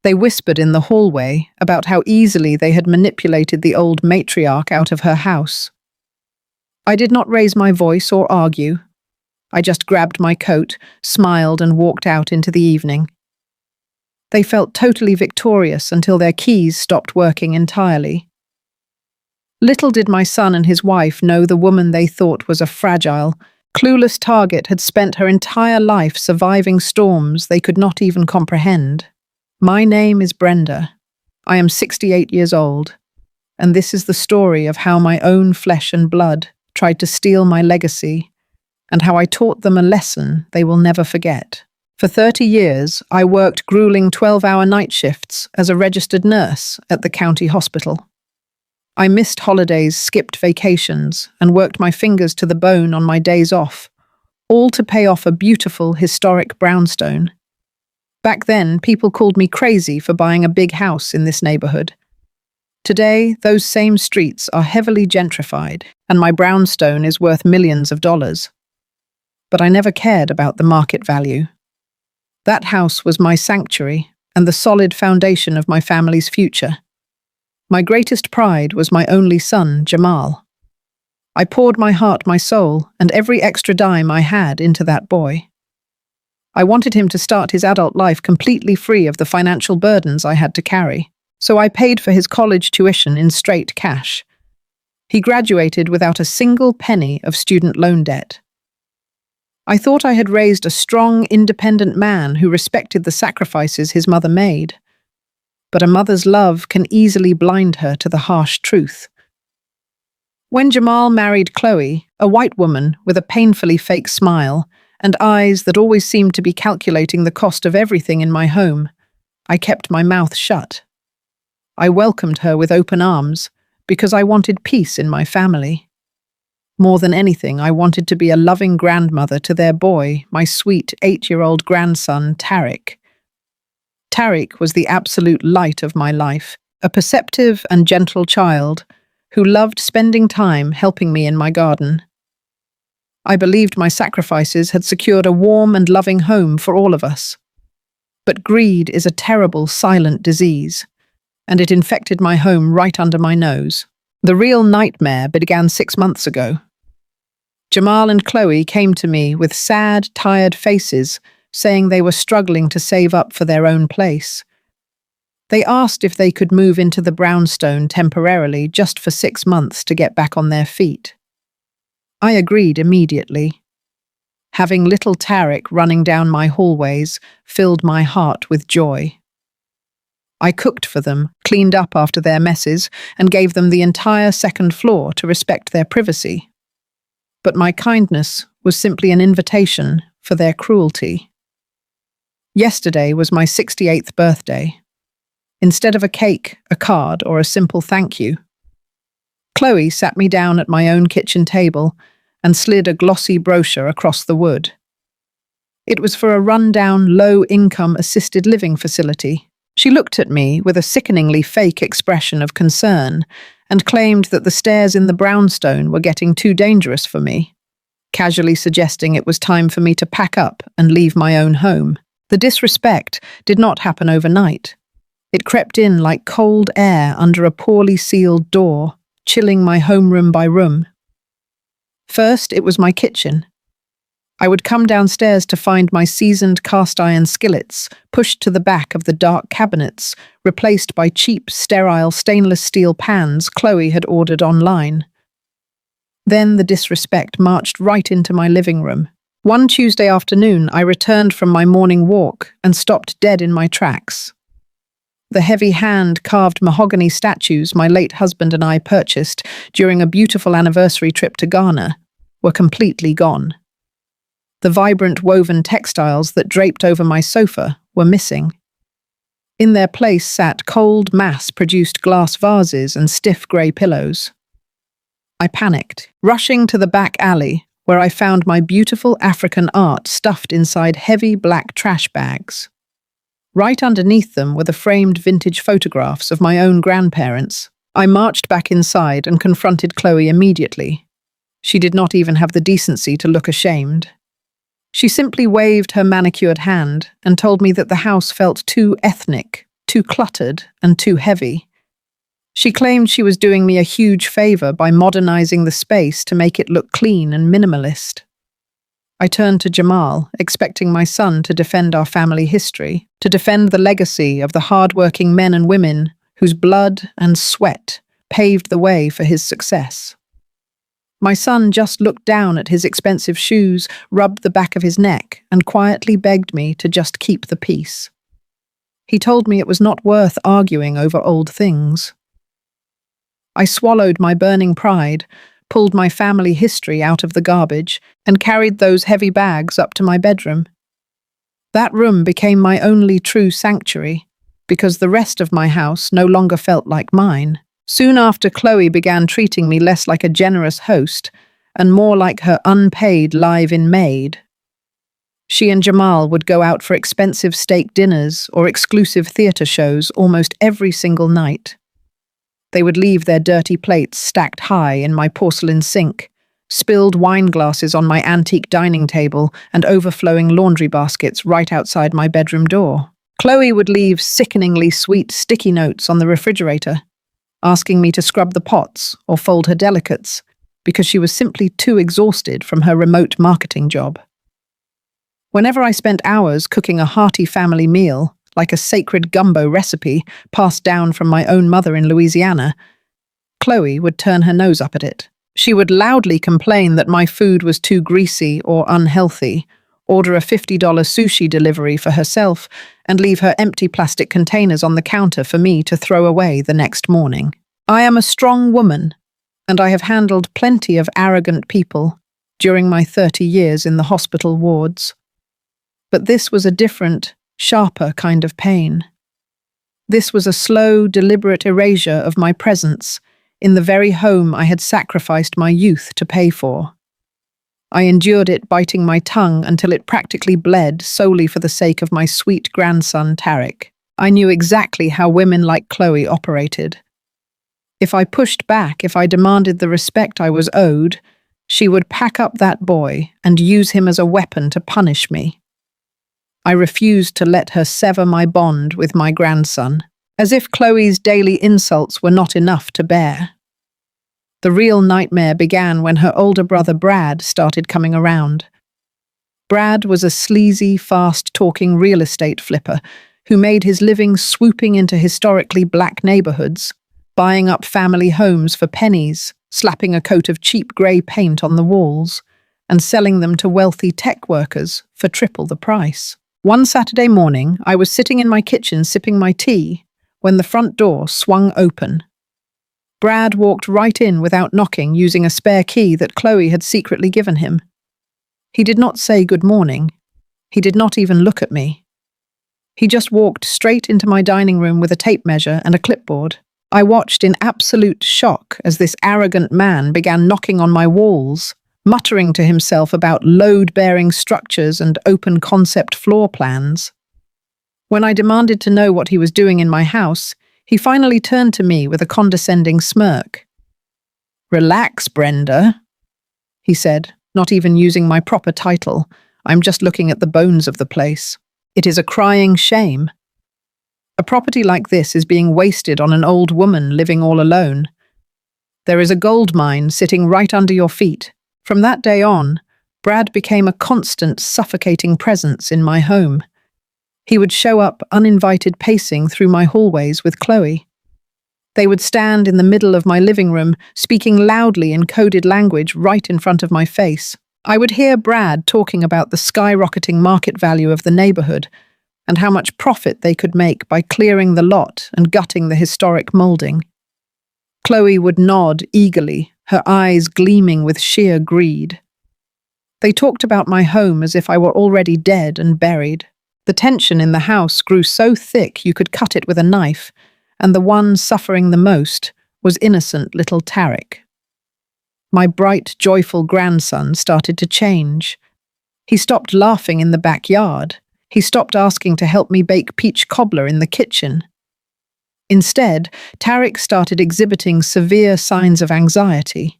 They whispered in the hallway about how easily they had manipulated the old matriarch out of her house. I did not raise my voice or argue. I just grabbed my coat, smiled, and walked out into the evening. They felt totally victorious until their keys stopped working entirely. Little did my son and his wife know the woman they thought was a fragile, clueless target had spent her entire life surviving storms they could not even comprehend. My name is Brenda. I am 68 years old, and this is the story of how my own flesh and blood tried to steal my legacy, and how I taught them a lesson they will never forget. For 30 years, I worked grueling 12-hour night shifts as a registered nurse at the county hospital. I missed holidays, skipped vacations, and worked my fingers to the bone on my days off, all to pay off a beautiful, historic brownstone. Back then, people called me crazy for buying a big house in this neighborhood. Today, those same streets are heavily gentrified, and my brownstone is worth millions of dollars. But I never cared about the market value. That house was my sanctuary and the solid foundation of my family's future. My greatest pride was my only son, Jamal. I poured my heart, my soul, and every extra dime I had into that boy. I wanted him to start his adult life completely free of the financial burdens I had to carry, so I paid for his college tuition in straight cash. He graduated without a single penny of student loan debt. I thought I had raised a strong, independent man who respected the sacrifices his mother made. But a mother's love can easily blind her to the harsh truth. When Jamal married Chloe, a white woman with a painfully fake smile and eyes that always seemed to be calculating the cost of everything in my home, I kept my mouth shut. I welcomed her with open arms because I wanted peace in my family. More than anything, I wanted to be a loving grandmother to their boy, my sweet 8-year-old grandson, Tariq. Tariq was the absolute light of my life, a perceptive and gentle child who loved spending time helping me in my garden. I believed my sacrifices had secured a warm and loving home for all of us. But greed is a terrible, silent disease, and it infected my home right under my nose. The real nightmare began 6 months ago. Jamal and Chloe came to me with sad, tired faces, saying they were struggling to save up for their own place. They asked if they could move into the brownstone temporarily just for 6 months to get back on their feet. I agreed immediately. Having little Tariq running down my hallways filled my heart with joy. I cooked for them, cleaned up after their messes, and gave them the entire second floor to respect their privacy. But my kindness was simply an invitation for their cruelty. Yesterday was my 68th birthday. Instead of a cake, a card, or a simple thank you, Chloe sat me down at my own kitchen table and slid a glossy brochure across the wood. It was for a run-down, low-income assisted living facility. She looked at me with a sickeningly fake expression of concern and claimed that the stairs in the brownstone were getting too dangerous for me, casually suggesting it was time for me to pack up and leave my own home. The disrespect did not happen overnight. It crept in like cold air under a poorly sealed door, chilling my homeroom by room. First, it was my kitchen. I would come downstairs to find my seasoned cast-iron skillets pushed to the back of the dark cabinets, replaced by cheap, sterile stainless steel pans Chloe had ordered online. Then the disrespect marched right into my living room. One Tuesday afternoon, I returned from my morning walk and stopped dead in my tracks. The heavy hand-carved mahogany statues my late husband and I purchased during a beautiful anniversary trip to Ghana were completely gone. The vibrant woven textiles that draped over my sofa were missing. In their place sat cold, mass-produced glass vases and stiff grey pillows. I panicked, rushing to the back alley, where I found my beautiful African art stuffed inside heavy black trash bags. Right underneath them were the framed vintage photographs of my own grandparents. I marched back inside and confronted Chloe immediately. She did not even have the decency to look ashamed. She simply waved her manicured hand and told me that the house felt too ethnic, too cluttered and too heavy. She claimed she was doing me a huge favor by modernizing the space to make it look clean and minimalist. I turned to Jamal, expecting my son to defend our family history, to defend the legacy of the hard-working men and women whose blood and sweat paved the way for his success. My son just looked down at his expensive shoes, rubbed the back of his neck, and quietly begged me to just keep the peace. He told me it was not worth arguing over old things. I swallowed my burning pride, pulled my family history out of the garbage, and carried those heavy bags up to my bedroom. That room became my only true sanctuary, because the rest of my house no longer felt like mine. Soon after, Chloe began treating me less like a generous host and more like her unpaid live-in maid. She and Jamal would go out for expensive steak dinners or exclusive theatre shows almost every single night. They would leave their dirty plates stacked high in my porcelain sink, spilled wine glasses on my antique dining table, and overflowing laundry baskets right outside my bedroom door. Chloe would leave sickeningly sweet sticky notes on the refrigerator, asking me to scrub the pots or fold her delicates, because she was simply too exhausted from her remote marketing job. Whenever I spent hours cooking a hearty family meal, like a sacred gumbo recipe passed down from my own mother in Louisiana, Chloe would turn her nose up at it. She would loudly complain that my food was too greasy or unhealthy, order a $50 sushi delivery for herself, and leave her empty plastic containers on the counter for me to throw away the next morning. I am a strong woman, and I have handled plenty of arrogant people during my 30 years in the hospital wards. But this was a different, sharper kind of pain. This was a slow, deliberate erasure of my presence in the very home I had sacrificed my youth to pay for. I endured it, biting my tongue until it practically bled solely for the sake of my sweet grandson, Tarek. I knew exactly how women like Chloe operated. If I pushed back, if I demanded the respect I was owed, she would pack up that boy and use him as a weapon to punish me. I refused to let her sever my bond with my grandson, as if Chloe's daily insults were not enough to bear. The real nightmare began when her older brother Brad started coming around. Brad was a sleazy, fast-talking real estate flipper who made his living swooping into historically black neighborhoods, buying up family homes for pennies, slapping a coat of cheap grey paint on the walls, and selling them to wealthy tech workers for triple the price. One Saturday morning, I was sitting in my kitchen sipping my tea when the front door swung open. Brad walked right in without knocking, using a spare key that Chloe had secretly given him. He did not say good morning. He did not even look at me. He just walked straight into my dining room with a tape measure and a clipboard. I watched in absolute shock as this arrogant man began knocking on my walls, muttering to himself about load-bearing structures and open-concept floor plans. When I demanded to know what he was doing in my house, he finally turned to me with a condescending smirk. "Relax, Brenda," he said, not even using my proper title. "I'm just looking at the bones of the place. It is a crying shame. A property like this is being wasted on an old woman living all alone. There is a gold mine sitting right under your feet." From that day on, Brad became a constant, suffocating presence in my home. He would show up uninvited pacing through my hallways with Chloe. They would stand in the middle of my living room, speaking loudly in coded language right in front of my face. I would hear Brad talking about the skyrocketing market value of the neighborhood and how much profit they could make by clearing the lot and gutting the historic molding. Chloe would nod eagerly, her eyes gleaming with sheer greed. They talked about my home as if I were already dead and buried. The tension in the house grew so thick you could cut it with a knife, and the one suffering the most was innocent little Tarek. My bright, joyful grandson started to change. He stopped laughing in the backyard. He stopped asking to help me bake peach cobbler in the kitchen. Instead, Tarek started exhibiting severe signs of anxiety.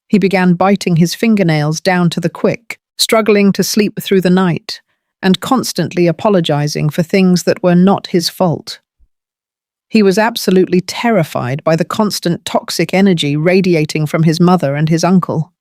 He began biting his fingernails down to the quick, struggling to sleep through the night, and constantly apologizing for things that were not his fault. He was absolutely terrified by the constant toxic energy radiating from his mother and his uncle.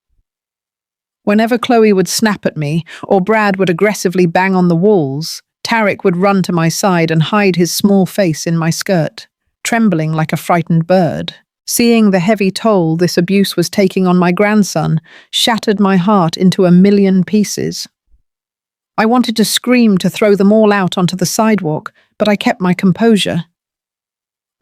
Whenever Chloe would snap at me, or Brad would aggressively bang on the walls, Tarek would run to my side and hide his small face in my skirt, trembling like a frightened bird. Seeing the heavy toll this abuse was taking on my grandson shattered my heart into a million pieces. I wanted to scream to throw them all out onto the sidewalk, but I kept my composure.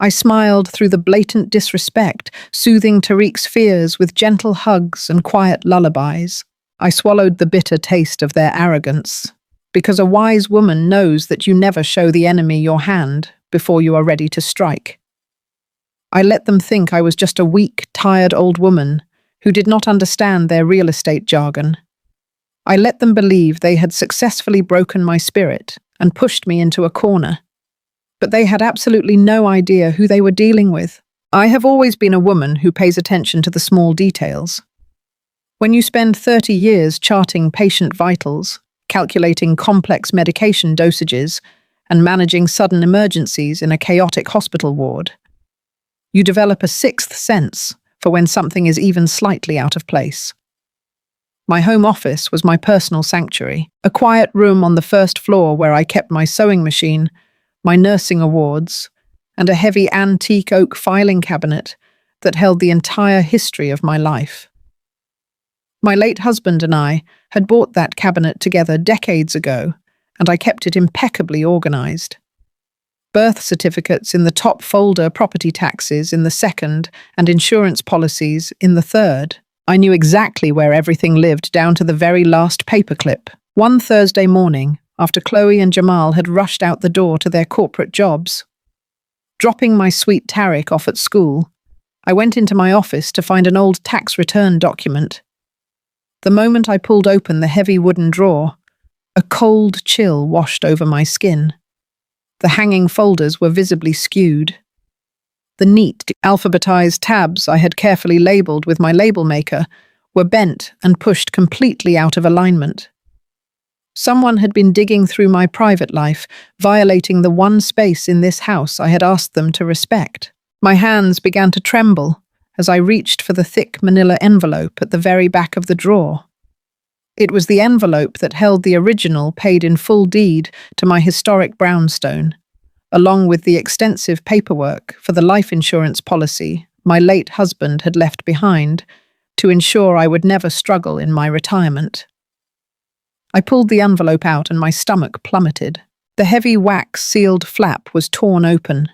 I smiled through the blatant disrespect, soothing Tariq's fears with gentle hugs and quiet lullabies. I swallowed the bitter taste of their arrogance, because a wise woman knows that you never show the enemy your hand before you are ready to strike. I let them think I was just a weak, tired old woman who did not understand their real estate jargon. I let them believe they had successfully broken my spirit and pushed me into a corner. But they had absolutely no idea who they were dealing with. I have always been a woman who pays attention to the small details. When you spend 30 years charting patient vitals, calculating complex medication dosages, and managing sudden emergencies in a chaotic hospital ward, you develop a sixth sense for when something is even slightly out of place. My home office was my personal sanctuary, a quiet room on the first floor where I kept my sewing machine, my nursing awards, and a heavy antique oak filing cabinet that held the entire history of my life. My late husband and I had bought that cabinet together decades ago, and I kept it impeccably organized. Birth certificates in the top folder, property taxes in the second, and insurance policies in the third. I knew exactly where everything lived down to the very last paperclip. One Thursday morning, after Chloe and Jamal had rushed out the door to their corporate jobs, dropping my sweet Tarek off at school, I went into my office to find an old tax return document. The moment I pulled open the heavy wooden drawer, a cold chill washed over my skin. The hanging folders were visibly skewed. The neat, alphabetized tabs I had carefully labeled with my label maker were bent and pushed completely out of alignment. Someone had been digging through my private life, violating the one space in this house I had asked them to respect. My hands began to tremble as I reached for the thick manila envelope at the very back of the drawer. It was the envelope that held the original paid-in full deed to my historic brownstone, along with the extensive paperwork for the life insurance policy my late husband had left behind to ensure I would never struggle in my retirement. I pulled the envelope out and my stomach plummeted. The heavy wax-sealed flap was torn open.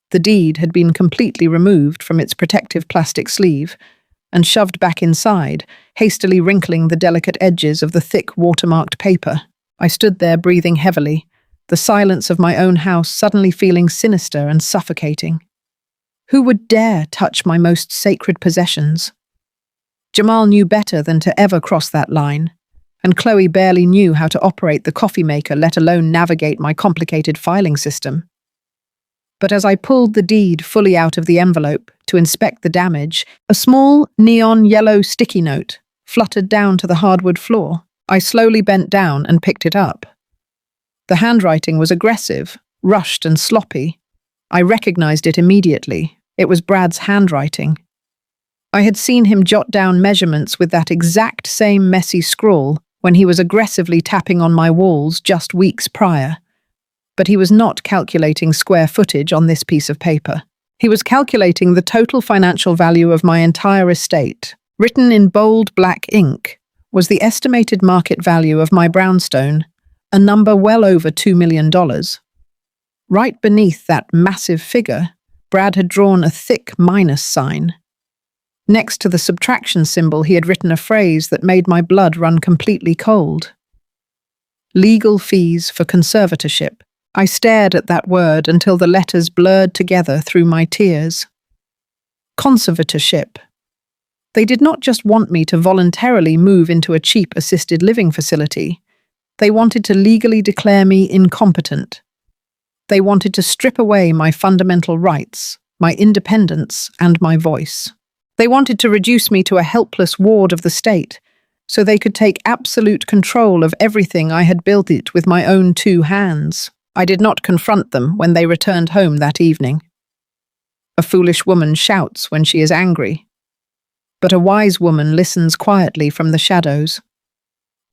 The deed had been completely removed from its protective plastic sleeve and shoved back inside, hastily wrinkling the delicate edges of the thick watermarked paper. I stood there breathing heavily, the silence of my own house suddenly feeling sinister and suffocating. Who would dare touch my most sacred possessions? Jamal knew better than to ever cross that line, and Chloe barely knew how to operate the coffee maker, let alone navigate my complicated filing system. But as I pulled the deed fully out of the envelope to inspect the damage, a small neon yellow sticky note fluttered down to the hardwood floor. I slowly bent down and picked it up. The handwriting was aggressive, rushed and sloppy. I recognized it immediately. It was Brad's handwriting. I had seen him jot down measurements with that exact same messy scrawl when he was aggressively tapping on my walls just weeks prior. But he was not calculating square footage on this piece of paper. He was calculating the total financial value of my entire estate. Written in bold black ink was the estimated market value of my brownstone, a number well over $2 million. Right beneath that massive figure, Brad had drawn a thick minus sign. Next to the subtraction symbol, he had written a phrase that made my blood run completely cold. Legal fees for conservatorship. I stared at that word until the letters blurred together through my tears. Conservatorship. They did not just want me to voluntarily move into a cheap assisted living facility. They wanted to legally declare me incompetent. They wanted to strip away my fundamental rights, my independence, and my voice. They wanted to reduce me to a helpless ward of the state, so they could take absolute control of everything I had built it with my own two hands. I did not confront them when they returned home that evening. A foolish woman shouts when she is angry, but a wise woman listens quietly from the shadows.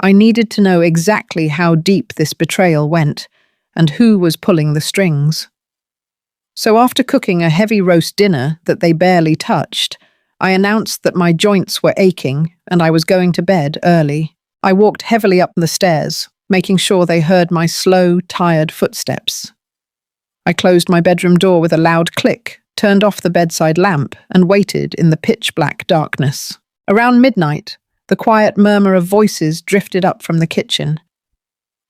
I needed to know exactly how deep this betrayal went and who was pulling the strings. So after cooking a heavy roast dinner that they barely touched, I announced that my joints were aching and I was going to bed early. I walked heavily up the stairs, making sure they heard my slow, tired footsteps. I closed my bedroom door with a loud click, turned off the bedside lamp, and waited in the pitch-black darkness. Around midnight, the quiet murmur of voices drifted up from the kitchen.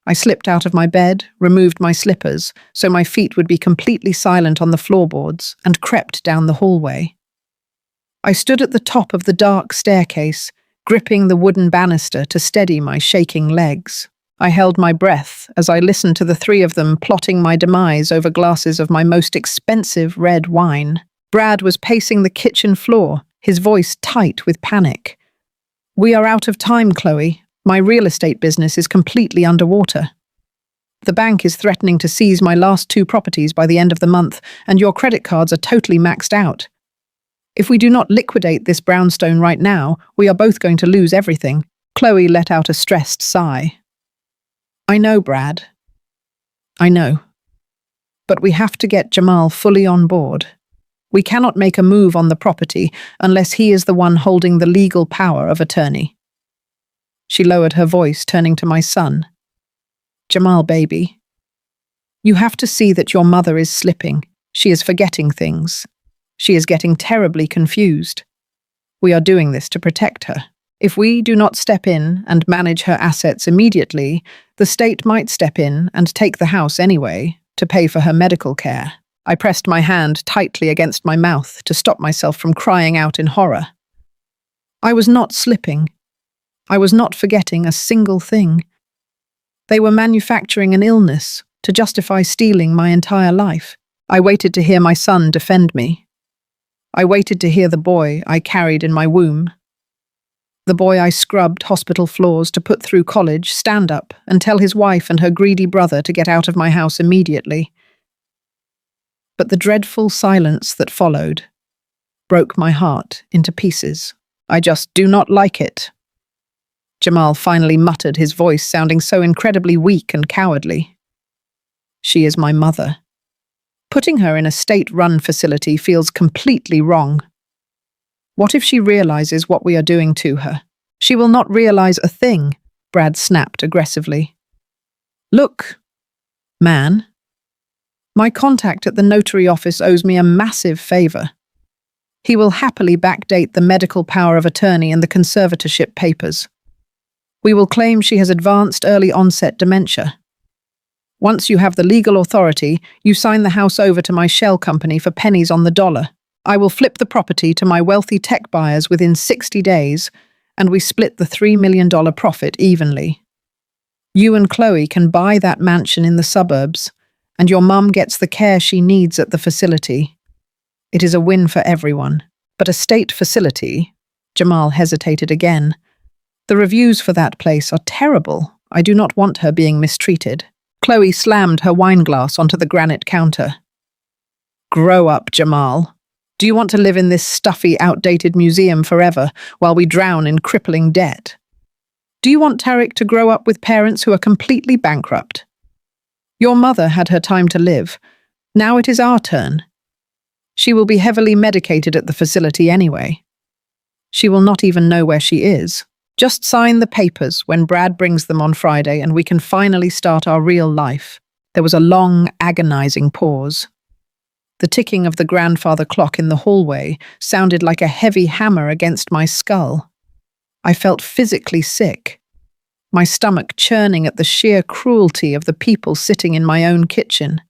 I slipped out of my bed, removed my slippers so my feet would be completely silent on the floorboards, and crept down the hallway. I stood at the top of the dark staircase, gripping the wooden banister to steady my shaking legs. I held my breath as I listened to the three of them plotting my demise over glasses of my most expensive red wine. Brad was pacing the kitchen floor, his voice tight with panic. "We are out of time, Chloe. My real estate business is completely underwater. The bank is threatening to seize my last 2 properties by the end of the month, and your credit cards are totally maxed out. If we do not liquidate this brownstone right now, we are both going to lose everything." Chloe let out a stressed sigh. "I know, Brad. I know. But we have to get Jamal fully on board. We cannot make a move on the property unless he is the one holding the legal power of attorney." She lowered her voice, turning to my son. "Jamal, baby, you have to see that your mother is slipping. She is forgetting things. She is getting terribly confused. We are doing this to protect her. If we do not step in and manage her assets immediately, the state might step in and take the house anyway to pay for her medical care." I pressed my hand tightly against my mouth to stop myself from crying out in horror. I was not slipping. I was not forgetting a single thing. They were manufacturing an illness to justify stealing my entire life. I waited to hear my son defend me. I waited to hear the boy I carried in my womb. The boy I scrubbed hospital floors to put through college stand up and tell his wife and her greedy brother to get out of my house immediately. But the dreadful silence that followed broke my heart into pieces. "I just do not like it." Jamal finally muttered, his voice sounding so incredibly weak and cowardly. "She is my mother. Putting her in a state-run facility feels completely wrong. What if she realizes what we are doing to her?" "She will not realize a thing," Brad snapped aggressively. "Look, man. My contact at the notary office owes me a massive favor. He will happily backdate the medical power of attorney and the conservatorship papers. We will claim she has advanced early onset dementia. Once you have the legal authority, you sign the house over to my shell company for pennies on the dollar. I will flip the property to my wealthy tech buyers within 60 days, and we split the $3 million profit evenly. You and Chloe can buy that mansion in the suburbs, and your mum gets the care she needs at the facility. It is a win for everyone. But a state facility?" Jamal hesitated again. "The reviews for that place are terrible. I do not want her being mistreated." Chloe slammed her wineglass onto the granite counter. "Grow up, Jamal. Do you want to live in this stuffy, outdated museum forever while we drown in crippling debt? Do you want Tariq to grow up with parents who are completely bankrupt? Your mother had her time to live. Now it is our turn. She will be heavily medicated at the facility anyway. She will not even know where she is. Just sign the papers when Brad brings them on Friday and we can finally start our real life." There was a long, agonizing pause. The ticking of the grandfather clock in the hallway sounded like a heavy hammer against my skull. I felt physically sick, my stomach churning at the sheer cruelty of the people sitting in my own kitchen.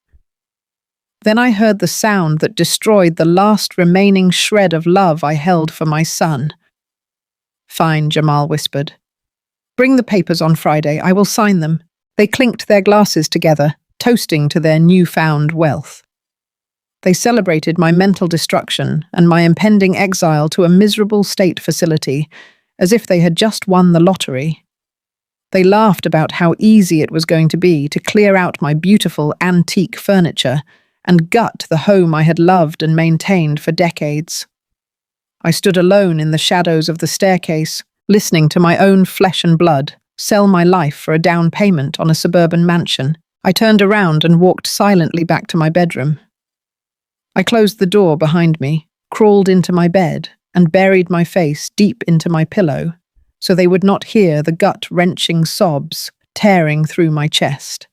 Then I heard the sound that destroyed the last remaining shred of love I held for my son. "Fine," Jamal whispered. "Bring the papers on Friday. I will sign them." They clinked their glasses together, toasting to their newfound wealth. They celebrated my mental destruction and my impending exile to a miserable state facility, as if they had just won the lottery. They laughed about how easy it was going to be to clear out my beautiful antique furniture and gut the home I had loved and maintained for decades. I stood alone in the shadows of the staircase, listening to my own flesh and blood sell my life for a down payment on a suburban mansion. I turned around and walked silently back to my bedroom. I closed the door behind me, crawled into my bed, and buried my face deep into my pillow so they would not hear the gut-wrenching sobs tearing through my chest.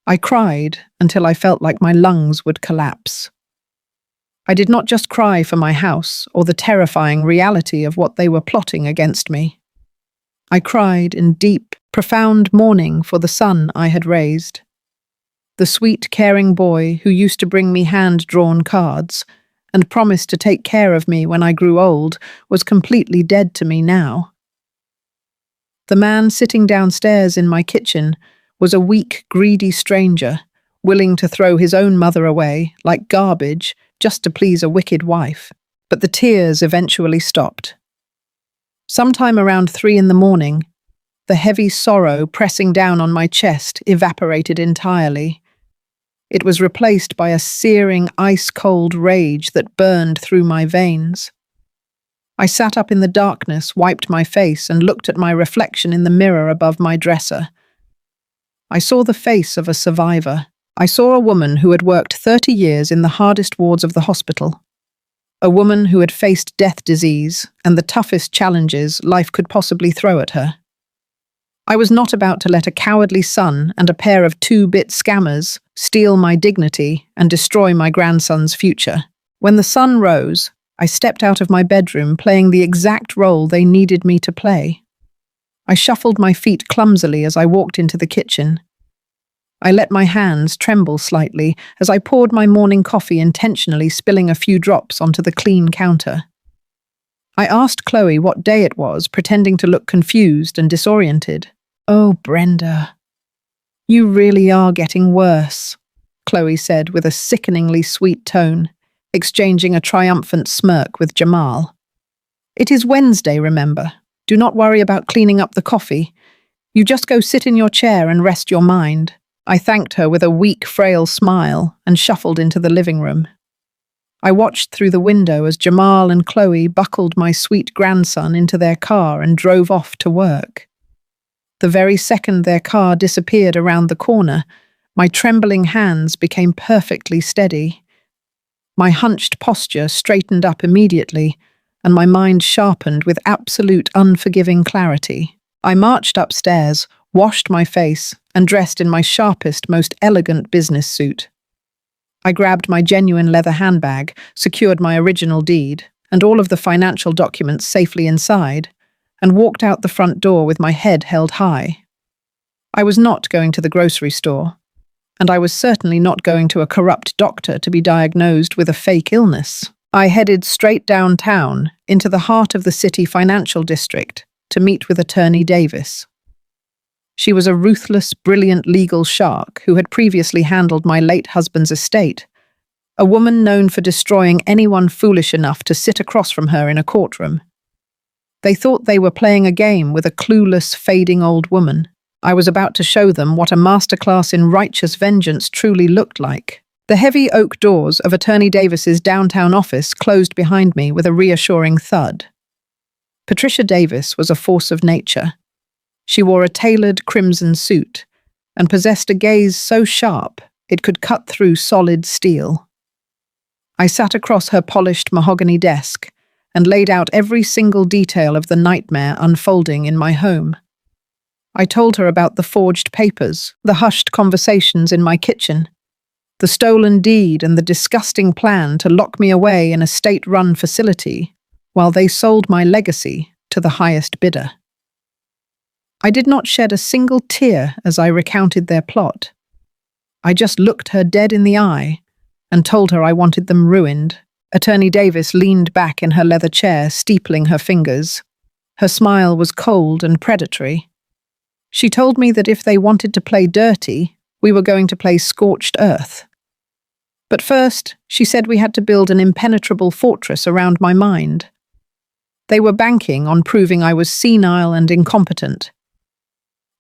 I cried until I felt like my lungs would collapse. I did not just cry for my house or the terrifying reality of what they were plotting against me. I cried in deep, profound mourning for the son I had raised. The sweet, caring boy who used to bring me hand-drawn cards and promised to take care of me when I grew old was completely dead to me now. The man sitting downstairs in my kitchen was a weak, greedy stranger, willing to throw his own mother away like garbage just to please a wicked wife. But the tears eventually stopped. Sometime around 3 a.m, the heavy sorrow pressing down on my chest evaporated entirely. It was replaced by a searing, ice-cold rage that burned through my veins. I sat up in the darkness, wiped my face, and looked at my reflection in the mirror above my dresser. I saw the face of a survivor. I saw a woman who had worked 30 years in the hardest wards of the hospital. A woman who had faced death, disease, and the toughest challenges life could possibly throw at her. I was not about to let a cowardly son and a pair of 2-bit scammers steal my dignity and destroy my grandson's future. When the sun rose, I stepped out of my bedroom playing the exact role they needed me to play. I shuffled my feet clumsily as I walked into the kitchen. I let my hands tremble slightly as I poured my morning coffee, intentionally spilling a few drops onto the clean counter. I asked Chloe what day it was, pretending to look confused and disoriented. "Oh, Brenda, you really are getting worse," Chloe said with a sickeningly sweet tone, exchanging a triumphant smirk with Jamal. "It is Wednesday, remember. Do not worry about cleaning up the coffee. You just go sit in your chair and rest your mind." I thanked her with a weak, frail smile and shuffled into the living room. I watched through the window as Jamal and Chloe buckled my sweet grandson into their car and drove off to work. The very second their car disappeared around the corner, my trembling hands became perfectly steady. My hunched posture straightened up immediately, and my mind sharpened with absolute unforgiving clarity. I marched upstairs, washed my face, and dressed in my sharpest, most elegant business suit. I grabbed my genuine leather handbag, secured my original deed, and all of the financial documents safely inside, and walked out the front door with my head held high. I was not going to the grocery store, and I was certainly not going to a corrupt doctor to be diagnosed with a fake illness. I headed straight downtown, into the heart of the city financial district, to meet with Attorney Davis. She was a ruthless, brilliant legal shark who had previously handled my late husband's estate, a woman known for destroying anyone foolish enough to sit across from her in a courtroom. They thought they were playing a game with a clueless, fading old woman. I was about to show them what a masterclass in righteous vengeance truly looked like. The heavy oak doors of Attorney Davis's downtown office closed behind me with a reassuring thud. Patricia Davis was a force of nature. She wore a tailored crimson suit and possessed a gaze so sharp it could cut through solid steel. I sat across her polished mahogany desk and laid out every single detail of the nightmare unfolding in my home. I told her about the forged papers, the hushed conversations in my kitchen, the stolen deed, and the disgusting plan to lock me away in a state-run facility while they sold my legacy to the highest bidder. I did not shed a single tear as I recounted their plot. I just looked her dead in the eye and told her I wanted them ruined. Attorney Davis leaned back in her leather chair, steepling her fingers. Her smile was cold and predatory. She told me that if they wanted to play dirty, we were going to play scorched earth. But first, she said we had to build an impenetrable fortress around my mind. They were banking on proving I was senile and incompetent.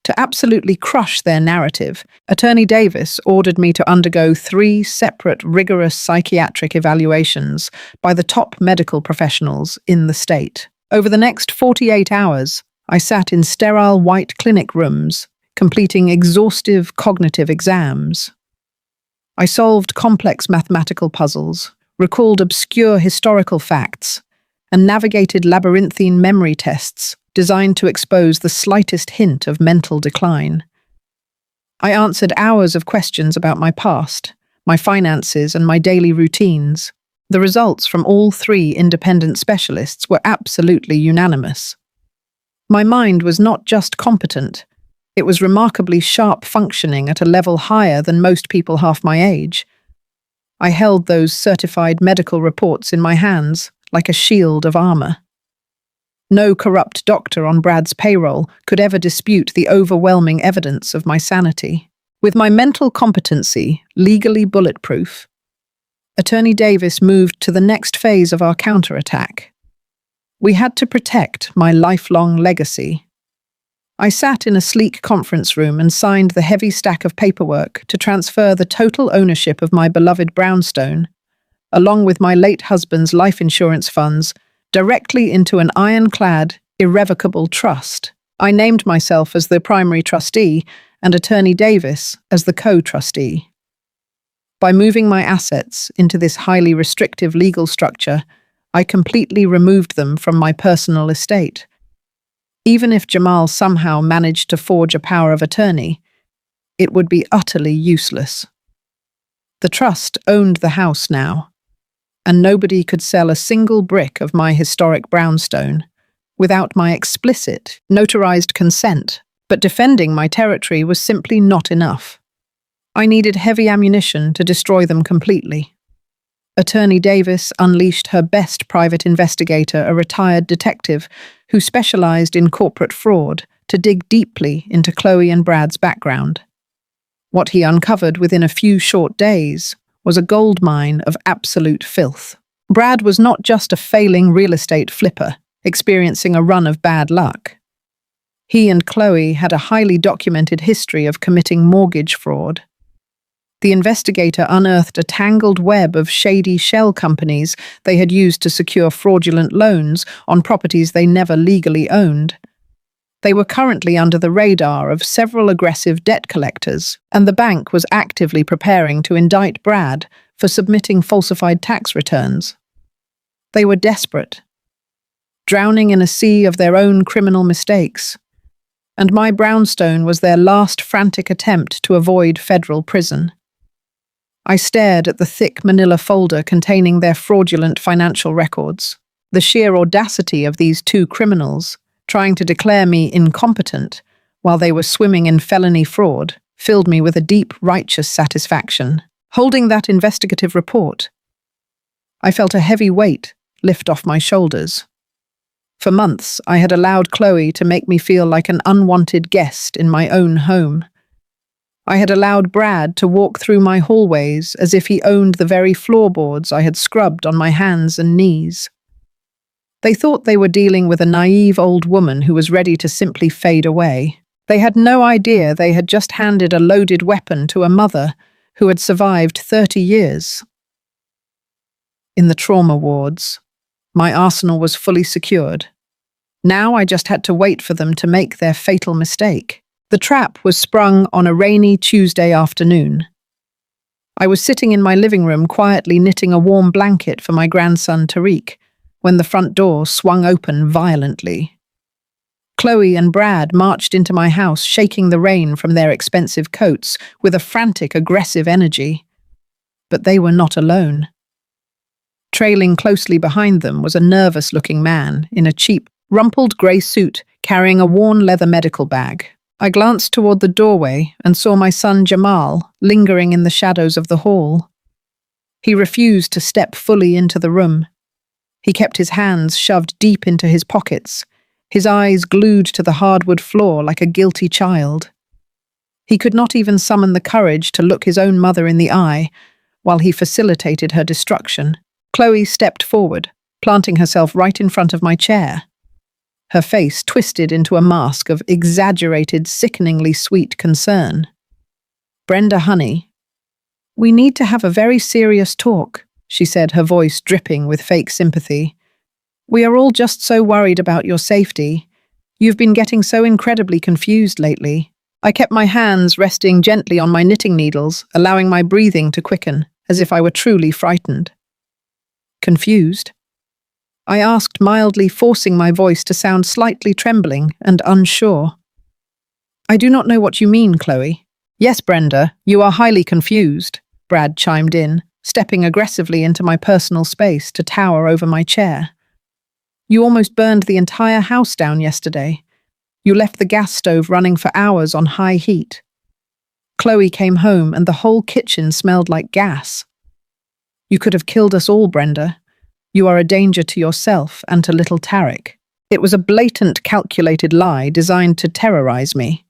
To absolutely crush their narrative, Attorney Davis ordered me to undergo 3 separate rigorous psychiatric evaluations by the top medical professionals in the state. Over the next 48 hours, I sat in sterile white clinic rooms, completing exhaustive cognitive exams. I solved complex mathematical puzzles, recalled obscure historical facts, and navigated labyrinthine memory tests designed to expose the slightest hint of mental decline. I answered hours of questions about my past, my finances, and my daily routines. The results from all 3 independent specialists were absolutely unanimous. My mind was not just competent, it was remarkably sharp functioning at a level higher than most people half my age. I held those certified medical reports in my hands, like a shield of armor. No corrupt doctor on Brad's payroll could ever dispute the overwhelming evidence of my sanity. With my mental competency legally bulletproof, Attorney Davis moved to the next phase of our counterattack. We had to protect my lifelong legacy. I sat in a sleek conference room and signed the heavy stack of paperwork to transfer the total ownership of my beloved brownstone, along with my late husband's life insurance funds, directly into an ironclad, irrevocable trust. I named myself as the primary trustee and Attorney Davis as the co-trustee. By moving my assets into this highly restrictive legal structure, I completely removed them from my personal estate. Even if Jamal somehow managed to forge a power of attorney, it would be utterly useless. The trust owned the house now, and nobody could sell a single brick of my historic brownstone without my explicit, notarized consent, but defending my territory was simply not enough. I needed heavy ammunition to destroy them completely. Attorney Davis unleashed her best private investigator, a retired detective who specialized in corporate fraud, to dig deeply into Chloe and Brad's background. What he uncovered within a few short days was a goldmine of absolute filth. Brad was not just a failing real estate flipper, experiencing a run of bad luck. He and Chloe had a highly documented history of committing mortgage fraud. The investigator unearthed a tangled web of shady shell companies they had used to secure fraudulent loans on properties they never legally owned. They were currently under the radar of several aggressive debt collectors, and the bank was actively preparing to indict Brad for submitting falsified tax returns. They were desperate, drowning in a sea of their own criminal mistakes, and my brownstone was their last frantic attempt to avoid federal prison. I stared at the thick manila folder containing their fraudulent financial records. The sheer audacity of these 2 criminals, trying to declare me incompetent while they were swimming in felony fraud, filled me with a deep, righteous satisfaction. Holding that investigative report, I felt a heavy weight lift off my shoulders. For months, I had allowed Chloe to make me feel like an unwanted guest in my own home. I had allowed Brad to walk through my hallways as if he owned the very floorboards I had scrubbed on my hands and knees. They thought they were dealing with a naive old woman who was ready to simply fade away. They had no idea they had just handed a loaded weapon to a mother who had survived 30 years. In the trauma wards, my arsenal was fully secured. Now I just had to wait for them to make their fatal mistake. The trap was sprung on a rainy Tuesday afternoon. I was sitting in my living room quietly knitting a warm blanket for my grandson Tariq when the front door swung open violently. Chloe and Brad marched into my house, shaking the rain from their expensive coats with a frantic, aggressive energy. But they were not alone. Trailing closely behind them was a nervous-looking man in a cheap, rumpled grey suit carrying a worn leather medical bag. I glanced toward the doorway and saw my son Jamal lingering in the shadows of the hall. He refused to step fully into the room. He kept his hands shoved deep into his pockets, his eyes glued to the hardwood floor like a guilty child. He could not even summon the courage to look his own mother in the eye while he facilitated her destruction. Chloe stepped forward, planting herself right in front of my chair. her face twisted into a mask of exaggerated, sickeningly sweet concern. "Brenda, honey, we need to have a very serious talk," she said, her voice dripping with fake sympathy. "We are all just so worried about your safety. You've been getting so incredibly confused lately." I kept my hands resting gently on my knitting needles, allowing my breathing to quicken, as if I were truly frightened. "Confused?" I asked mildly, forcing my voice to sound slightly trembling and unsure. "I do not know what you mean, Chloe." "Yes, Brenda, you are highly confused," Brad chimed in, stepping aggressively into my personal space to tower over my chair. "You almost burned the entire house down yesterday. You left the gas stove running for hours on high heat. Chloe came home and the whole kitchen smelled like gas. You could have killed us all, Brenda. You are a danger to yourself and to little Tarek." It was a blatant, calculated lie designed to terrorize me.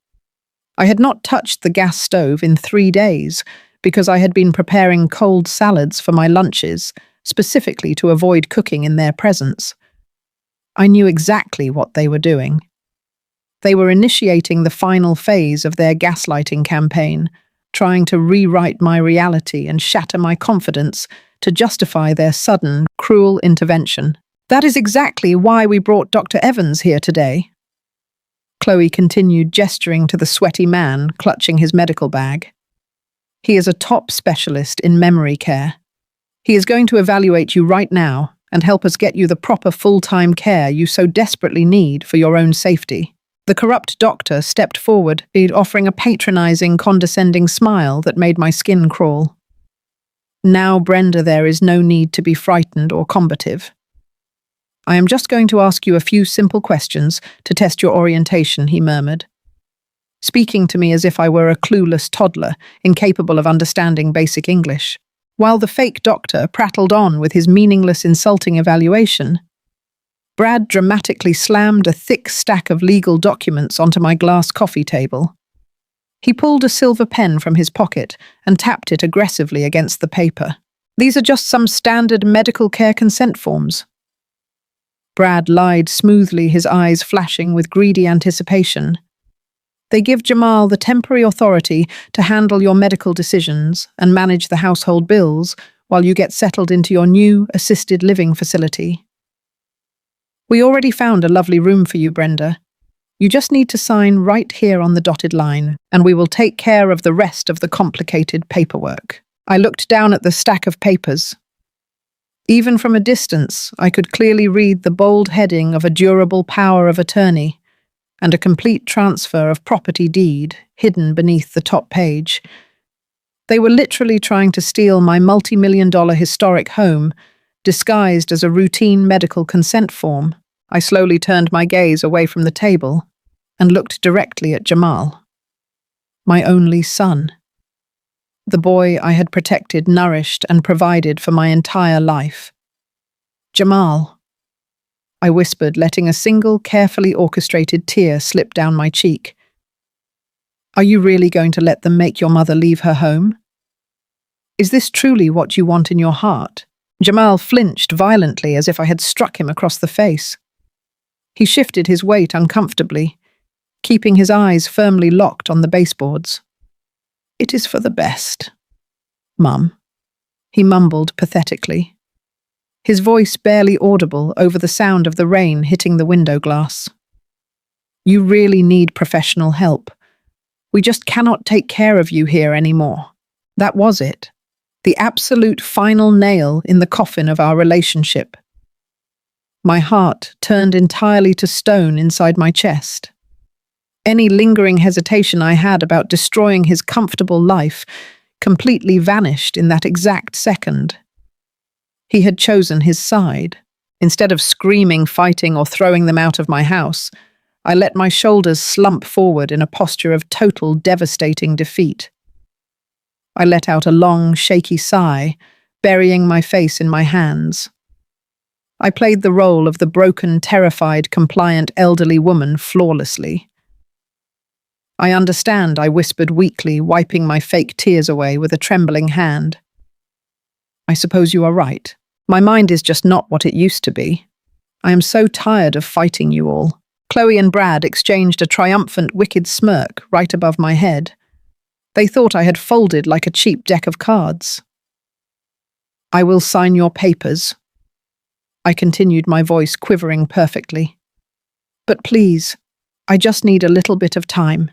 I had not touched the gas stove in 3 days because I had been preparing cold salads for my lunches, specifically to avoid cooking in their presence. I knew exactly what they were doing. They were initiating the final phase of their gaslighting campaign, trying to rewrite my reality and shatter my confidence to justify their sudden, cruel intervention. "That is exactly why we brought Dr. Evans here today," Chloe continued, gesturing to the sweaty man clutching his medical bag. "He is a top specialist in memory care. He is going to evaluate you right now and help us get you the proper full-time care you so desperately need for your own safety." The corrupt doctor stepped forward, offering a patronizing, condescending smile that made my skin crawl. "Now, Brenda, there is no need to be frightened or combative. I am just going to ask you a few simple questions to test your orientation," he murmured, speaking to me as if I were a clueless toddler, incapable of understanding basic English. While the fake doctor prattled on with his meaningless, insulting evaluation, Brad dramatically slammed a thick stack of legal documents onto my glass coffee table. He pulled a silver pen from his pocket and tapped it aggressively against the paper. "These are just some standard medical care consent forms." Brad lied smoothly, his eyes flashing with greedy anticipation. "They give Jamal the temporary authority to handle your medical decisions and manage the household bills while you get settled into your new assisted living facility. We already found a lovely room for you, Brenda. You just need to sign right here on the dotted line, and we will take care of the rest of the complicated paperwork." I looked down at the stack of papers. Even from a distance, I could clearly read the bold heading of a durable power of attorney and a complete transfer of property deed hidden beneath the top page. They were literally trying to steal my multi-million-dollar historic home, disguised as a routine medical consent form. I slowly turned my gaze away from the table and looked directly at Jamal. My only son. The boy I had protected, nourished, and provided for my entire life. "Jamal," I whispered, letting a single, carefully orchestrated tear slip down my cheek. "Are you really going to let them make your mother leave her home? Is this truly what you want in your heart?" Jamal flinched violently as if I had struck him across the face. He shifted his weight uncomfortably, keeping his eyes firmly locked on the baseboards. "It is for the best, Mum," he mumbled pathetically, his voice barely audible over the sound of the rain hitting the window glass. "You really need professional help. We just cannot take care of you here anymore." That was it. The absolute final nail in the coffin of our relationship. My heart turned entirely to stone inside my chest. Any lingering hesitation I had about destroying his comfortable life completely vanished in that exact second. He had chosen his side. Instead of screaming, fighting, or throwing them out of my house, I let my shoulders slump forward in a posture of total, devastating defeat. I let out a long, shaky sigh, burying my face in my hands. I played the role of the broken, terrified, compliant elderly woman flawlessly. "I understand," I whispered weakly, wiping my fake tears away with a trembling hand. "I suppose you are right. My mind is just not what it used to be. I am so tired of fighting you all." Chloe and Brad exchanged a triumphant, wicked smirk right above my head. They thought I had folded like a cheap deck of cards. "I will sign your papers," I continued, my voice quivering perfectly. "But please, I just need a little bit of time.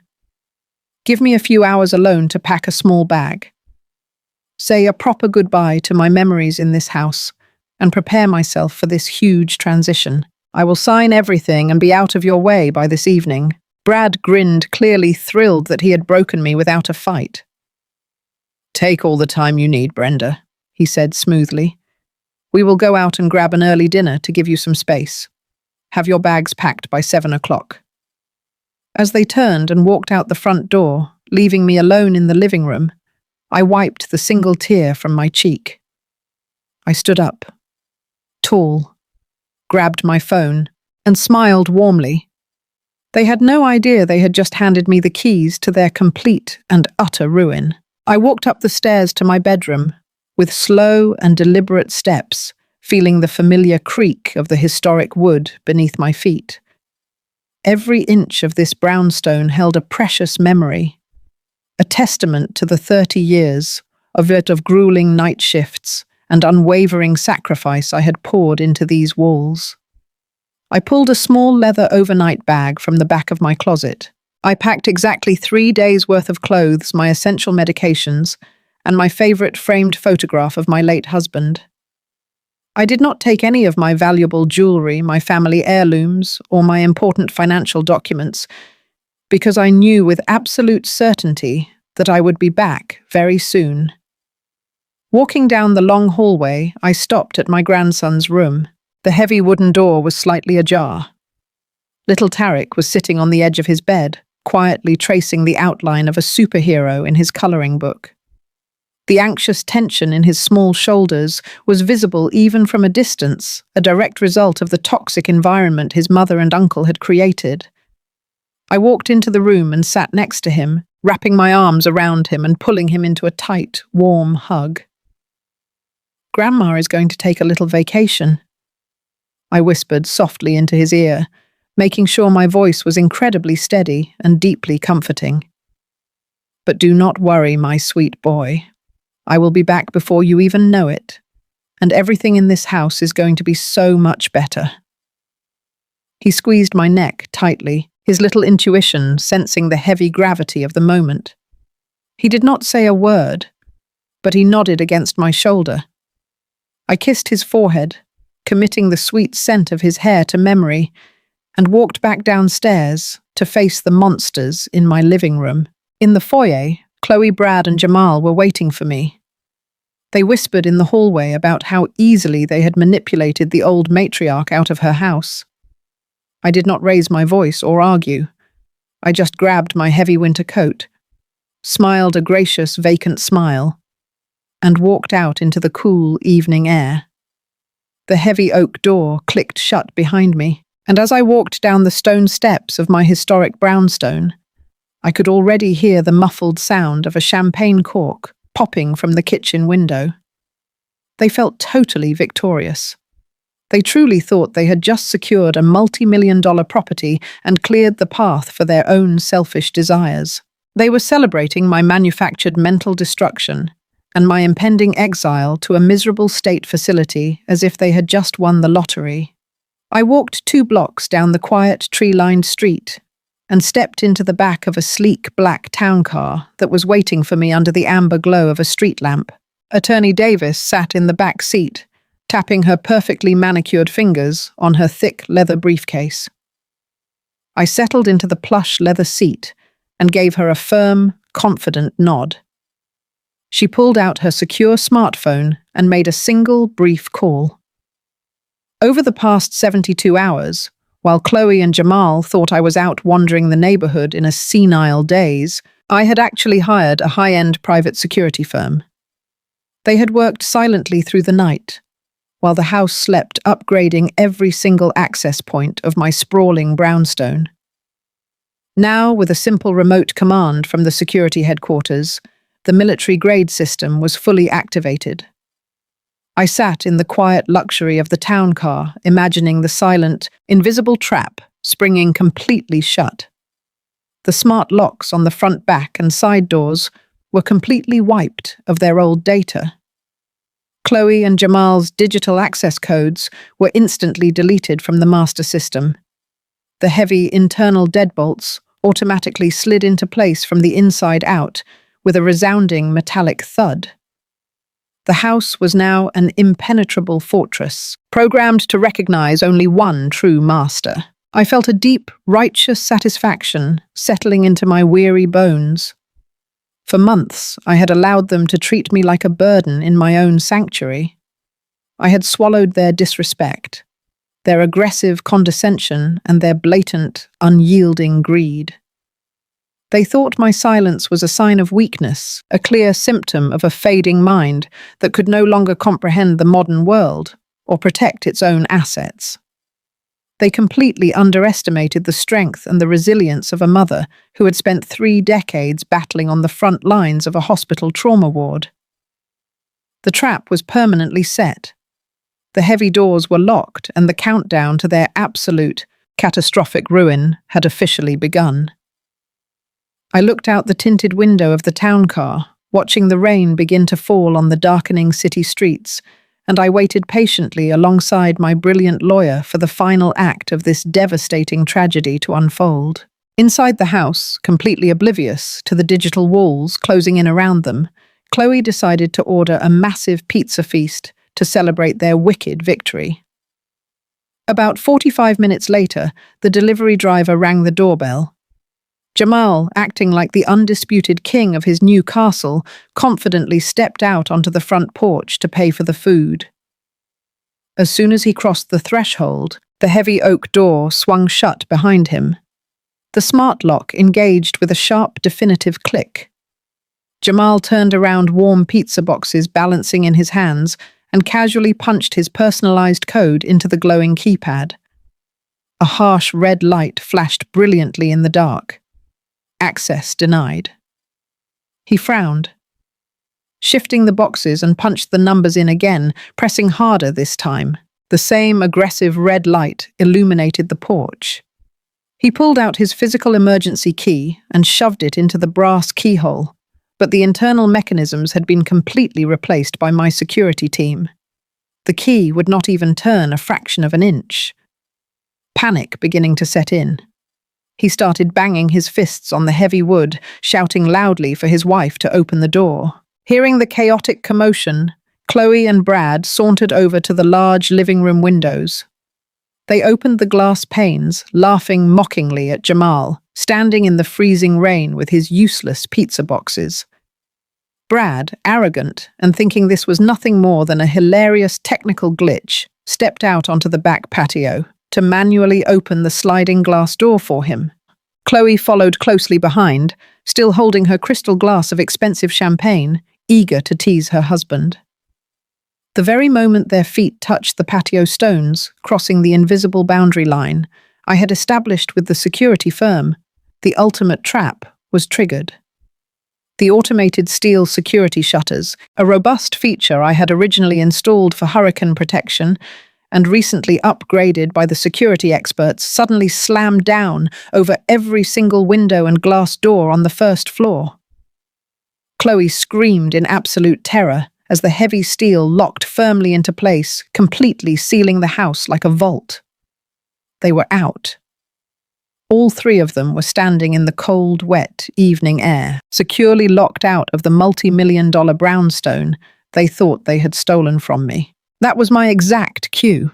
Give me a few hours alone to pack a small bag. Say a proper goodbye to my memories in this house and prepare myself for this huge transition. I will sign everything and be out of your way by this evening." Brad grinned, clearly thrilled that he had broken me without a fight. "Take all the time you need, Brenda," he said smoothly. "We will go out and grab an early dinner to give you some space. Have your bags packed by 7 o'clock. As they turned and walked out the front door, leaving me alone in the living room, I wiped the single tear from my cheek. I stood up, tall, grabbed my phone, and smiled warmly. They had no idea they had just handed me the keys to their complete and utter ruin. I walked up the stairs to my bedroom, with slow and deliberate steps, feeling the familiar creak of the historic wood beneath my feet. Every inch of this brownstone held a precious memory, a testament to the 30 years of grueling night shifts and unwavering sacrifice I had poured into these walls. I pulled a small leather overnight bag from the back of my closet. I packed exactly 3 days' worth of clothes, my essential medications, and my favorite framed photograph of my late husband. I did not take any of my valuable jewelry, my family heirlooms, or my important financial documents, because I knew with absolute certainty that I would be back very soon. Walking down the long hallway, I stopped at my grandson's room. The heavy wooden door was slightly ajar. Little Tarek was sitting on the edge of his bed, quietly tracing the outline of a superhero in his coloring book. The anxious tension in his small shoulders was visible even from a distance, a direct result of the toxic environment his mother and uncle had created. I walked into the room and sat next to him, wrapping my arms around him and pulling him into a tight, warm hug. "Grandma is going to take a little vacation," I whispered softly into his ear, making sure my voice was incredibly steady and deeply comforting. "But do not worry, my sweet boy. I will be back before you even know it, and everything in this house is going to be so much better." He squeezed my neck tightly, his little intuition sensing the heavy gravity of the moment. He did not say a word, but he nodded against my shoulder. I kissed his forehead, committing the sweet scent of his hair to memory, and walked back downstairs to face the monsters in my living room. In the foyer, Chloe, Brad, and Jamal were waiting for me. They whispered in the hallway about how easily they had manipulated the old matriarch out of her house. I did not raise my voice or argue. I just grabbed my heavy winter coat, smiled a gracious, vacant smile, and walked out into the cool evening air. The heavy oak door clicked shut behind me, and as I walked down the stone steps of my historic brownstone, I could already hear the muffled sound of a champagne cork popping from the kitchen window. They felt totally victorious. They truly thought they had just secured a multi-million-dollar property and cleared the path for their own selfish desires. They were celebrating my manufactured mental destruction and my impending exile to a miserable state facility as if they had just won the lottery. I walked 2 blocks down the quiet, tree-lined street and stepped into the back of a sleek black town car that was waiting for me under the amber glow of a street lamp. Attorney Davis sat in the back seat, tapping her perfectly manicured fingers on her thick leather briefcase. I settled into the plush leather seat and gave her a firm, confident nod. She pulled out her secure smartphone and made a single brief call. Over the past 72 hours, while Chloe and Jamal thought I was out wandering the neighborhood in a senile daze, I had actually hired a high-end private security firm. They had worked silently through the night, while the house slept, upgrading every single access point of my sprawling brownstone. Now, with a simple remote command from the security headquarters, the military-grade system was fully activated. I sat in the quiet luxury of the town car, imagining the silent, invisible trap springing completely shut. The smart locks on the front, back, and side doors were completely wiped of their old data. Chloe and Jamal's digital access codes were instantly deleted from the master system. The heavy internal deadbolts automatically slid into place from the inside out with a resounding metallic thud. The house was now an impenetrable fortress, programmed to recognize only one true master. I felt a deep, righteous satisfaction settling into my weary bones. For months, I had allowed them to treat me like a burden in my own sanctuary. I had swallowed their disrespect, their aggressive condescension, and their blatant, unyielding greed. They thought my silence was a sign of weakness, a clear symptom of a fading mind that could no longer comprehend the modern world or protect its own assets. They completely underestimated the strength and the resilience of a mother who had spent 3 decades battling on the front lines of a hospital trauma ward. The trap was permanently set. The heavy doors were locked, and the countdown to their absolute, catastrophic ruin had officially begun. I looked out the tinted window of the town car, watching the rain begin to fall on the darkening city streets, and I waited patiently alongside my brilliant lawyer for the final act of this devastating tragedy to unfold. Inside the house, completely oblivious to the digital walls closing in around them, Chloe decided to order a massive pizza feast to celebrate their wicked victory. About 45 minutes later, the delivery driver rang the doorbell. Jamal, acting like the undisputed king of his new castle, confidently stepped out onto the front porch to pay for the food. As soon as he crossed the threshold, the heavy oak door swung shut behind him. The smart lock engaged with a sharp, definitive click. Jamal turned around warm pizza boxes balancing in his hands and casually punched his personalized code into the glowing keypad. A harsh red light flashed brilliantly in the dark. Access denied. He frowned, shifting the boxes, and punched the numbers in again, pressing harder this time. The same aggressive red light illuminated the porch. He pulled out his physical emergency key and shoved it into the brass keyhole, but the internal mechanisms had been completely replaced by my security team. The key would not even turn a fraction of an inch. Panic beginning to set in. He started banging his fists on the heavy wood, shouting loudly for his wife to open the door. Hearing the chaotic commotion, Chloe and Brad sauntered over to the large living room windows. They opened the glass panes, laughing mockingly at Jamal, standing in the freezing rain with his useless pizza boxes. Brad, arrogant and thinking this was nothing more than a hilarious technical glitch, stepped out onto the back patio to manually open the sliding glass door for him. Chloe followed closely behind, still holding her crystal glass of expensive champagne, eager to tease her husband. The very moment their feet touched the patio stones, crossing the invisible boundary line I had established with the security firm, the ultimate trap was triggered. The automated steel security shutters, a robust feature I had originally installed for hurricane protection, and recently upgraded by the security experts, suddenly slammed down over every single window and glass door on the first floor. Chloe screamed in absolute terror as the heavy steel locked firmly into place, completely sealing the house like a vault. They were out. All 3 of them were standing in the cold, wet evening air, securely locked out of the multi-million-dollar brownstone they thought they had stolen from me. That was my exact cue.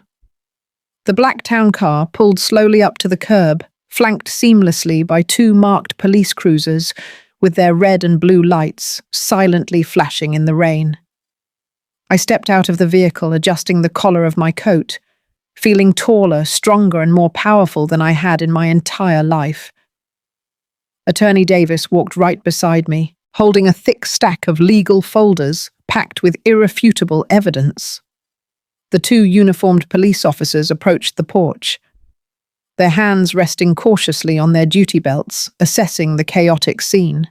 The black town car pulled slowly up to the curb, flanked seamlessly by 2 marked police cruisers with their red and blue lights silently flashing in the rain. I stepped out of the vehicle, adjusting the collar of my coat, feeling taller, stronger, and more powerful than I had in my entire life. Attorney Davis walked right beside me, holding a thick stack of legal folders packed with irrefutable evidence. The 2 uniformed police officers approached the porch, their hands resting cautiously on their duty belts, assessing the chaotic scene.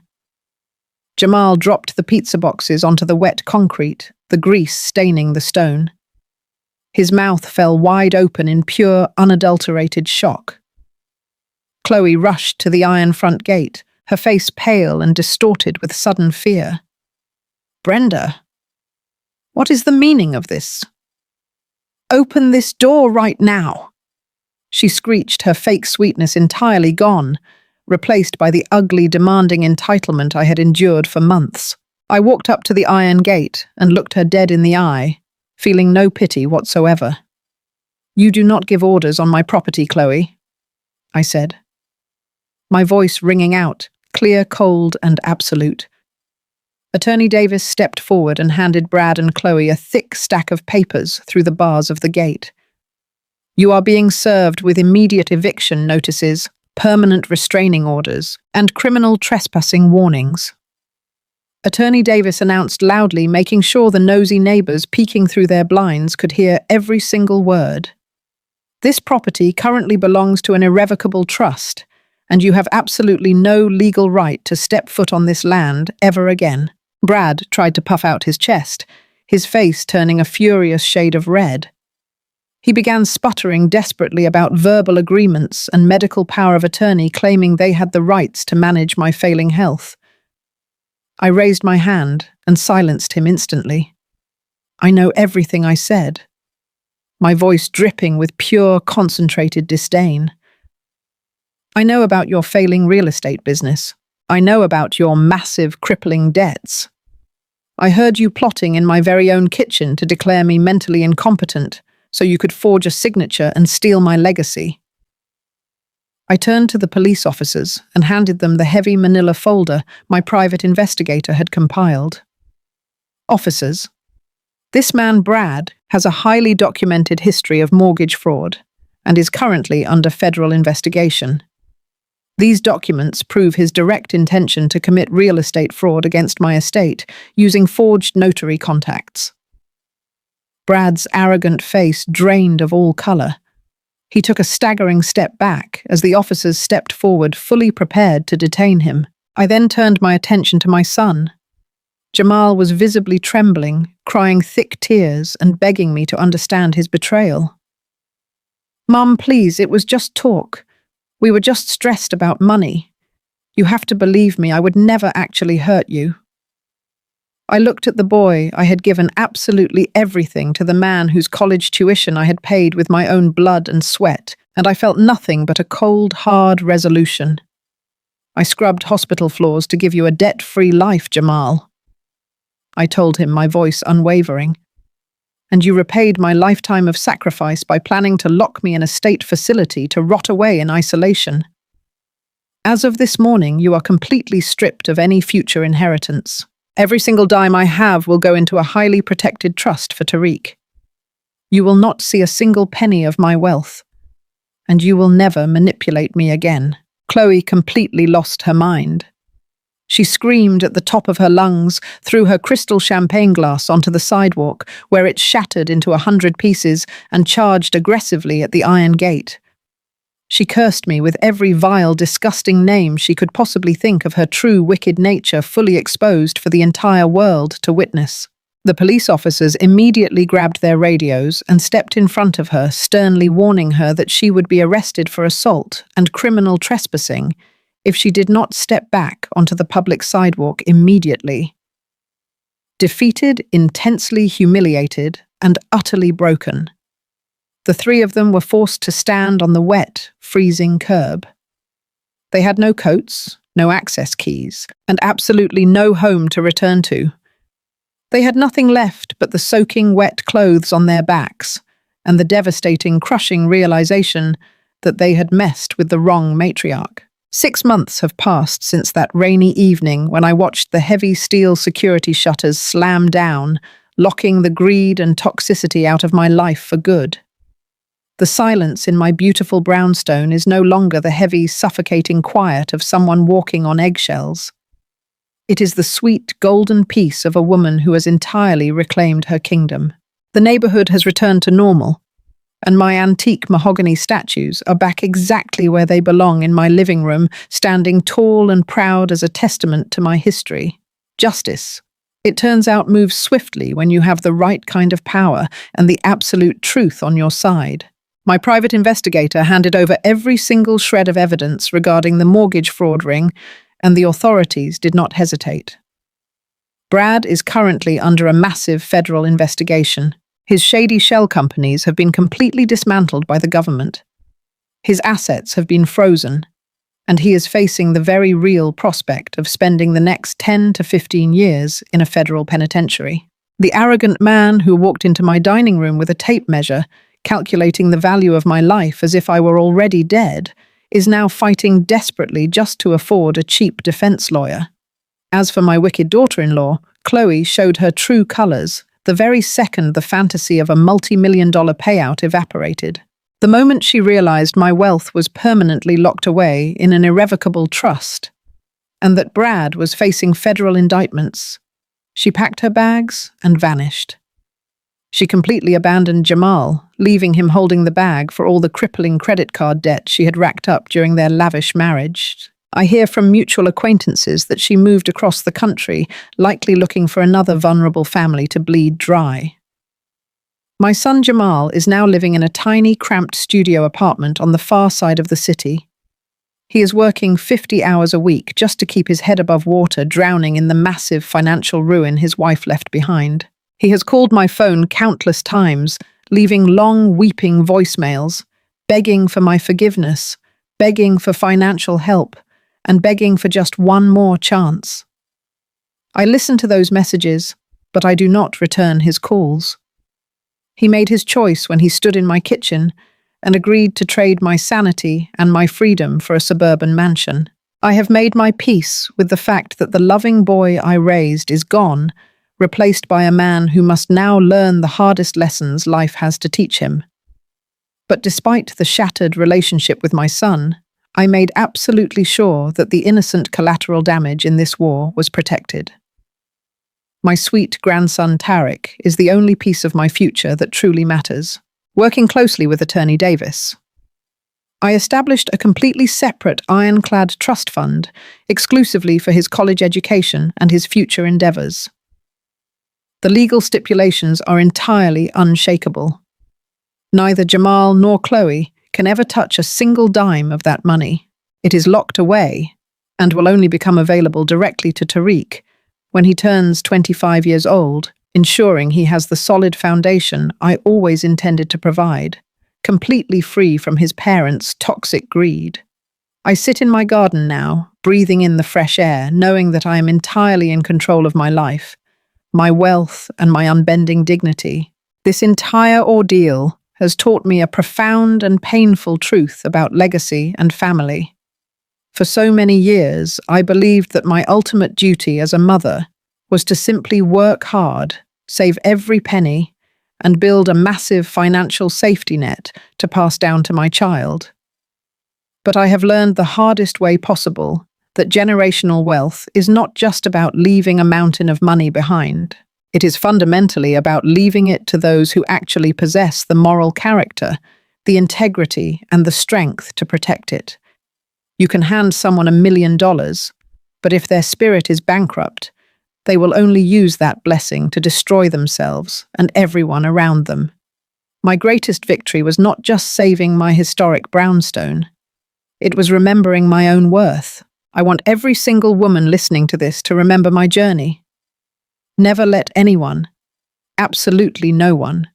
Jamal dropped the pizza boxes onto the wet concrete the grease staining the stone. His mouth fell wide open in pure, unadulterated shock. Chloe rushed to the iron front gate, her face pale and distorted with sudden fear. "Brenda, what is the meaning of this? Open this door right now!" She screeched, her fake sweetness entirely gone, replaced by the ugly, demanding entitlement I had endured for months. I walked up to the iron gate and looked her dead in the eye, feeling no pity whatsoever. "You do not give orders on my property, Chloe," I said, my voice ringing out, clear, cold, and absolute. Attorney Davis stepped forward and handed Brad and Chloe a thick stack of papers through the bars of the gate. "You are being served with immediate eviction notices, permanent restraining orders, and criminal trespassing warnings." Attorney Davis announced loudly, making sure the nosy neighbors peeking through their blinds could hear every single word. "This property currently belongs to an irrevocable trust, and you have absolutely no legal right to step foot on this land ever again." Brad tried to puff out his chest, his face turning a furious shade of red. He began sputtering desperately about verbal agreements and medical power of attorney, claiming they had the rights to manage my failing health. I raised my hand and silenced him instantly. I know everything I said, my voice dripping with pure, concentrated disdain. "I know about your failing real estate business. I know about your massive, crippling debts. I heard you plotting in my very own kitchen to declare me mentally incompetent so you could forge a signature and steal my legacy." I turned to the police officers and handed them the heavy manila folder my private investigator had compiled. "Officers, this man Brad has a highly documented history of mortgage fraud and is currently under federal investigation. These documents prove his direct intention to commit real estate fraud against my estate using forged notary contacts." Brad's arrogant face drained of all color. He took a staggering step back as the officers stepped forward, fully prepared to detain him. I then turned my attention to my son. Jamal was visibly trembling, crying thick tears and begging me to understand his betrayal. "Mum, please, it was just talk. We were just stressed about money. You have to believe me, I would never actually hurt you." I looked at the boy I had given absolutely everything to, the man whose college tuition I had paid with my own blood and sweat, and I felt nothing but a cold, hard resolution. "I scrubbed hospital floors to give you a debt-free life, Jamal," I told him, my voice unwavering. "And you repaid my lifetime of sacrifice by planning to lock me in a state facility to rot away in isolation. As of this morning, you are completely stripped of any future inheritance. Every single dime I have will go into a highly protected trust for Tariq. You will not see a single penny of my wealth, and you will never manipulate me again." Chloe completely lost her mind. She screamed at the top of her lungs, threw her crystal champagne glass onto the sidewalk, where it shattered into 100 pieces, and charged aggressively at the iron gate. She cursed me with every vile, disgusting name she could possibly think of, her true wicked nature fully exposed for the entire world to witness. The police officers immediately grabbed their radios and stepped in front of her, sternly warning her that she would be arrested for assault and criminal trespassing if she did not step back onto the public sidewalk immediately. Defeated, intensely humiliated, and utterly broken, the three of them were forced to stand on the wet, freezing curb. They had no coats, no access keys, and absolutely no home to return to. They had nothing left but the soaking wet clothes on their backs and the devastating, crushing realization that they had messed with the wrong matriarch. 6 months have passed since that rainy evening when I watched the heavy steel security shutters slam down, locking the greed and toxicity out of my life for good. The silence in my beautiful brownstone is no longer the heavy, suffocating quiet of someone walking on eggshells. It is the sweet, golden peace of a woman who has entirely reclaimed her kingdom. The neighborhood has returned to normal, and my antique mahogany statues are back exactly where they belong in my living room, standing tall and proud as a testament to my history. Justice, It turns out moves swiftly when you have the right kind of power and the absolute truth on your side. My private investigator handed over every single shred of evidence regarding the mortgage fraud ring, and the authorities did not hesitate. Brad is currently under a massive federal investigation. His shady shell companies have been completely dismantled by the government. His assets have been frozen, and he is facing the very real prospect of spending the next 10 to 15 years in a federal penitentiary. The arrogant man who walked into my dining room with a tape measure, calculating the value of my life as if I were already dead, is now fighting desperately just to afford a cheap defense lawyer. As for my wicked daughter-in-law, Chloe showed her true colors the very second the fantasy of a multi-million-dollar payout evaporated. The moment she realized my wealth was permanently locked away in an irrevocable trust, and that Brad was facing federal indictments, she packed her bags and vanished. She completely abandoned Jamal, leaving him holding the bag for all the crippling credit card debt she had racked up during their lavish marriage. I hear from mutual acquaintances that she moved across the country, likely looking for another vulnerable family to bleed dry. My son Jamal is now living in a tiny, cramped studio apartment on the far side of the city. He is working 50 hours a week just to keep his head above water, drowning in the massive financial ruin his wife left behind. He has called my phone countless times, leaving long, weeping voicemails, begging for my forgiveness, begging for financial help, and begging for just one more chance. I listen to those messages, but I do not return his calls. He made his choice when he stood in my kitchen and agreed to trade my sanity and my freedom for a suburban mansion. I have made my peace with the fact that the loving boy I raised is gone, replaced by a man who must now learn the hardest lessons life has to teach him. But despite the shattered relationship with my son, I made absolutely sure that the innocent collateral damage in this war was protected. My sweet grandson Tarek is the only piece of my future that truly matters. Working closely with Attorney Davis, I established a completely separate ironclad trust fund exclusively for his college education and his future endeavors. The legal stipulations are entirely unshakable. Neither Jamal nor Chloe can ever touch a single dime of that money. It is locked away and will only become available directly to Tariq when he turns 25 years old, ensuring he has the solid foundation I always intended to provide, completely free from his parents' toxic greed. I sit in my garden now, breathing in the fresh air, knowing that I am entirely in control of my life, my wealth, and my unbending dignity. This entire ordeal has taught me a profound and painful truth about legacy and family. For so many years, I believed that my ultimate duty as a mother was to simply work hard, save every penny, and build a massive financial safety net to pass down to my child. But I have learned the hardest way possible that generational wealth is not just about leaving a mountain of money behind. It is fundamentally about leaving it to those who actually possess the moral character, the integrity, and the strength to protect it. You can hand someone $1 million, but if their spirit is bankrupt, they will only use that blessing to destroy themselves and everyone around them. My greatest victory was not just saving my historic brownstone. It was remembering my own worth. I want every single woman listening to this to remember my journey. Never let anyone, absolutely no one,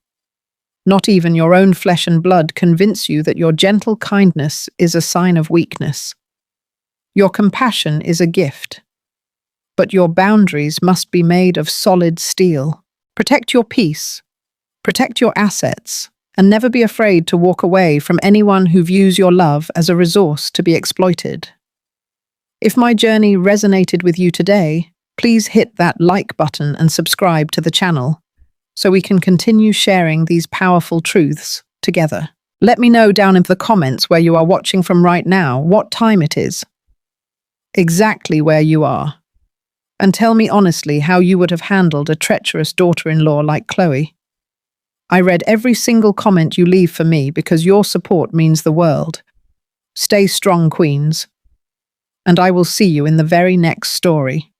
not even your own flesh and blood, convince you that your gentle kindness is a sign of weakness. Your compassion is a gift, but your boundaries must be made of solid steel. Protect your peace, protect your assets, and never be afraid to walk away from anyone who views your love as a resource to be exploited. If my journey resonated with you today, please hit that like button and subscribe to the channel so we can continue sharing these powerful truths together. Let me know down in the comments where you are watching from right now, what time it is, exactly where you are, and tell me honestly how you would have handled a treacherous daughter-in-law like Chloe. I read every single comment you leave for me because your support means the world. Stay strong, queens, and I will see you in the very next story.